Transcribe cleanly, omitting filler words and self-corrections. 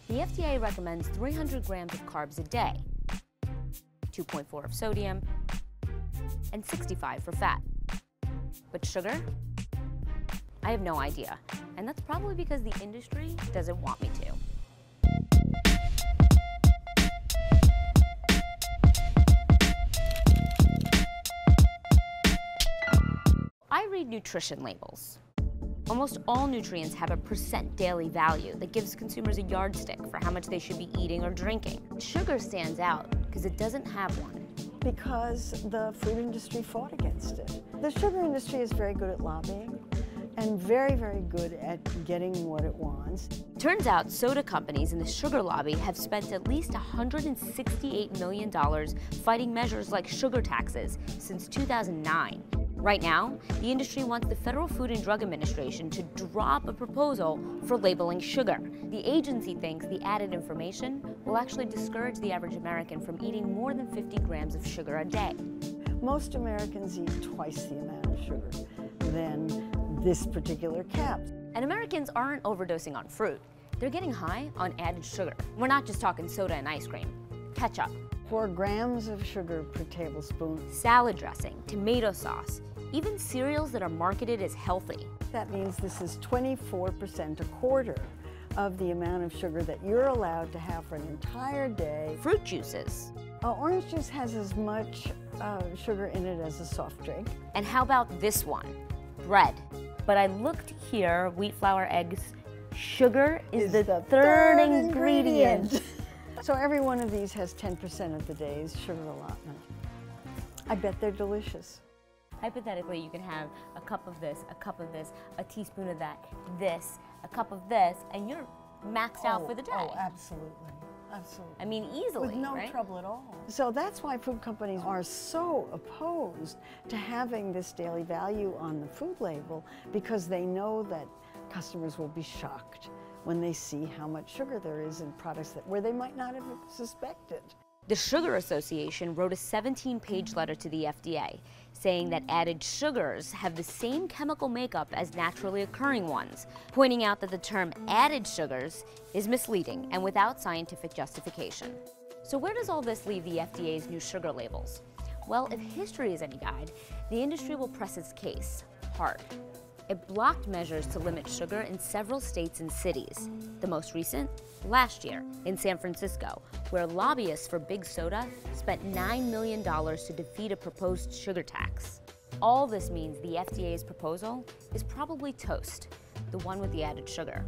The FDA recommends 300 grams of carbs a day, 2.4 of sodium, and 65 for fat. But sugar? I have no idea, and that's probably because the industry doesn't want me to. I read nutrition labels. Almost all nutrients have a % daily value that gives consumers a yardstick for how much they should be eating or drinking. Sugar stands out because it doesn't have one. Because the food industry fought against it. The sugar industry is very good at lobbying and very, very good at getting what it wants. Turns out soda companies in the sugar lobby have spent at least $168 million fighting measures like sugar taxes since 2009. Right now, the industry wants the Federal Food and Drug Administration to drop a proposal for labeling sugar. The agency thinks the added information will actually discourage the average American from eating more than 50 grams of sugar a day. Most Americans eat twice the amount of sugar than this particular cap. And Americans aren't overdosing on fruit. They're getting high on added sugar. We're not just talking soda and ice cream. Ketchup, 4 grams of sugar per tablespoon. salad dressing, tomato sauce, even cereals that are marketed as healthy. That means this is 24%, a quarter of the amount of sugar that you're allowed to have for an entire day. Fruit juices. Orange juice has as much sugar in it as a soft drink. And how about this one? Bread. But I looked here, wheat, flour, eggs. Sugar is the third ingredient. So every one of these has 10% of the day's sugar allotment. I bet they're delicious. Hypothetically, you can have a cup of this, a cup of this, a teaspoon of that, this, a cup of this, and you're maxed out for the day. Oh, absolutely. Absolutely. I mean, easily, with no right? trouble at all. So that's why food companies are so opposed to having this daily value on the food label, because they know that customers will be shocked when they see how much sugar there is in products where they might not have suspected. The Sugar Association wrote a 17-page letter to the FDA saying that added sugars have the same chemical makeup as naturally occurring ones, pointing out that the term added sugars is misleading and without scientific justification. So where does all this leave the FDA's new sugar labels? Well, if history is any guide, the industry will press its case hard. It blocked measures to limit sugar in several states and cities. The most recent, last year, in San Francisco, where lobbyists for Big Soda spent $9 million to defeat a proposed sugar tax. All this means the FDA's proposal is probably toast, the one with the added sugar.